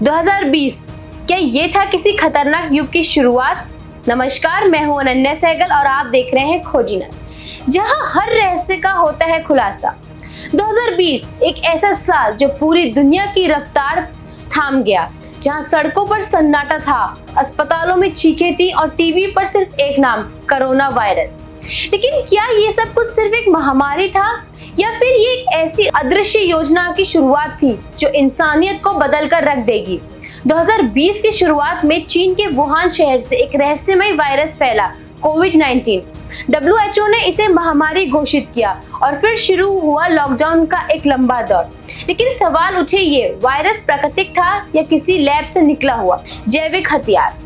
2020 क्या ये था किसी खतरनाक युग की शुरुआत? नमस्कार, मैं हूं अनन्या सहगल और आप देख रहे हैं खोजिना, जहां हर रहस्य का होता है खुलासा। 2020 एक ऐसा साल जो पूरी दुनिया की रफ्तार थाम गया, जहां सड़कों पर सन्नाटा था, अस्पतालों में चीखें थी और टीवी पर सिर्फ एक नाम, कोरोना वायरस। लेकिन क्या ये सब कुछ सिर्फ एक महामारी था या फिर ये एक ऐसी अदृश्य योजना की शुरुआत थी जो इंसानियत को बदल कर रख देगी? 2020 की शुरुआत में चीन के वुहान शहर से एक रहस्यमय वायरस फैला, कोविड-19। WHO ने इसे महामारी घोषित किया और फिर शुरू हुआ लॉकडाउन का एक लंबा दौर। लेकिन सवाल उठे, ये वायरस प्राकृतिक था या किसी लैब से निकला हुआ जैविक हथियार?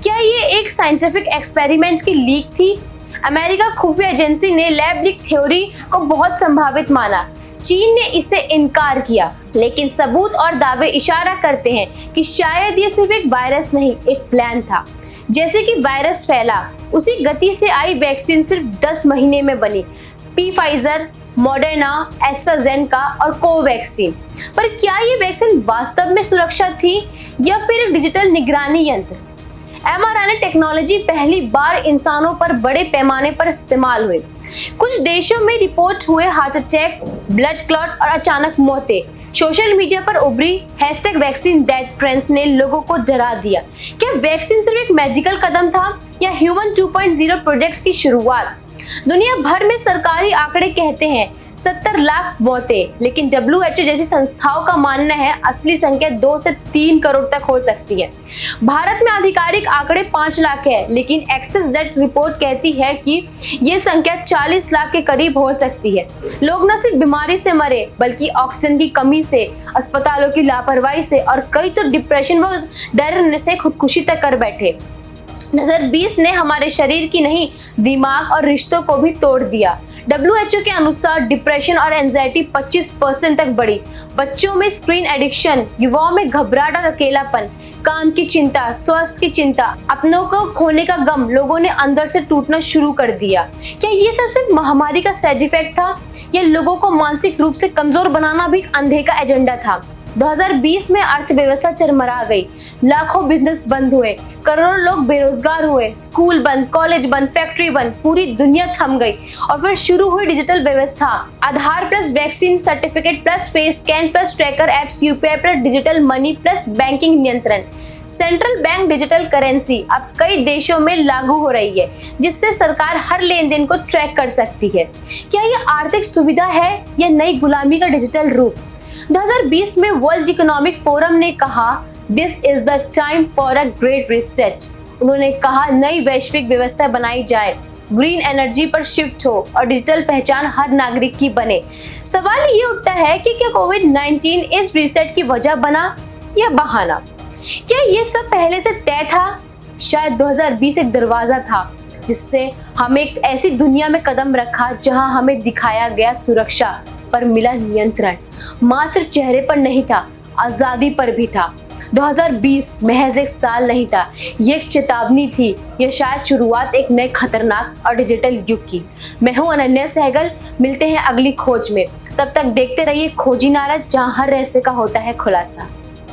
क्या ये एक साइंटिफिक एक्सपेरिमेंट की लीक थी? अमेरिका खुफिया एजेंसी ने लैब लीक थ्योरी को बहुत संभावित माना। चीन ने इसे इनकार किया, लेकिन सबूत और दावे इशारा करते हैं कि शायद ये सिर्फ एक वायरस नहीं, एक प्लान था। जैसे कि वायरस फैला, उसी गति से आई वैक्सीन सिर्फ 10 महीने में बनी। फाइजर, मॉडर्ना, एस्ट्राजेनेका और कोवैक्सीन। पर क्या ये वैक्सीन वास्तव में सुरक्षित थी या फिर एक डिजिटल निगरानी यंत्र? mRNA टेक्नोलॉजी पहली बार इंसानों पर बड़े पैमाने पर इस्तेमाल हुई। कुछ देशों में रिपोर्ट हुए हार्ट अटैक, ब्लड क्लॉट और अचानक मौतें। सोशल मीडिया पर उभरी #वैक्सीन डेथ ट्रेंड्स ने लोगों को डरा दिया। क्या वैक्सीन सिर्फ एक मैजिकल कदम था या ह्यूमन 2.0 प्रोजेक्ट्स की शुरुआत? दुनिया भर में सरकारी आंकड़े कहते हैं 70 लाख मौतें, लेकिन WHO जैसी संस्थाओं का मानना है असली संख्या 2 से 3 करोड़ तक हो सकती है। भारत में आधिकारिक आंकड़े 5 लाख है, लेकिन एक्सिस डेथ रिपोर्ट कहती है कि ये संख्या 40 लाख के करीब हो सकती है। लोग न सिर्फ बीमारी से मरे, बल्कि ऑक्सीजन की कमी से, अस्पतालों की लापरवाही से और कई तो डिप्रेशन व डर से खुदकुशी तक कर बैठे। 2020 ने हमारे शरीर की नहीं, दिमाग और रिश्तों को भी तोड़ दिया। WHO के अनुसार डिप्रेशन और एंजाइटी 25% तक बढ़ी। बच्चों में स्क्रीन एडिक्शन, युवाओं में घबराहट और अकेलापन, काम की चिंता, स्वास्थ्य की चिंता, अपनों को खोने का गम, लोगों ने अंदर से टूटना शुरू कर दिया। क्या ये सब सिर्फ महामारी का साइड इफेक्ट था या लोगों को मानसिक रूप से कमजोर बनाना भी अंधे का एजेंडा था? 2020 में अर्थव्यवस्था चरमरा गई, लाखों बिजनेस बंद हुए, करोड़ों लोग बेरोजगार हुए, स्कूल बंद, कॉलेज बंद, फैक्ट्री बंद, पूरी दुनिया थम गई। और फिर शुरू हुई डिजिटल व्यवस्था, Aadhaar plus vaccine certificate plus face scan plus tracker apps, UPI plus digital money plus banking नियंत्रण। सेंट्रल बैंक डिजिटल करेंसी अब कई देशों में लागू हो रही है, जिससे सरकार हर लेन देन को ट्रैक कर सकती है। क्या ये आर्थिक सुविधा है या नई गुलामी का डिजिटल रूप? 2020 में वर्ल्ड इकोनॉमिक फोरम ने कहा, this is the time for a great reset. उन्होंने कहा, नई वैश्विक व्यवस्था बनाई जाए, ग्रीन एनर्जी पर शिफ्ट हो और डिजिटल पहचान हर नागरिक की बने। सवाल ये उठता है कि क्या कोविड-19 इस रीसेट की वजह बना या बहाना? क्या ये सब पहले से तय था? शायद 2020 एक दरवाजा था जिससे हम एक ऐसी दुनिया में कदम रखा जहां हमें दिखाया गया सुरक्षा, पर मिला नियंत्रण। मां सिर्फ चेहरे पर नहीं था, आजादी पर भी था। 2020 महज एक साल नहीं था, ये एक चेतावनी थी, यह शायद शुरुआत एक नए खतरनाक और डिजिटल युग की। मैं हूं अनन्या सहगल, मिलते हैं अगली खोज में। तब तक देखते रहिए खोजिनारा, जहां हर रहस्य का होता है खुलासा।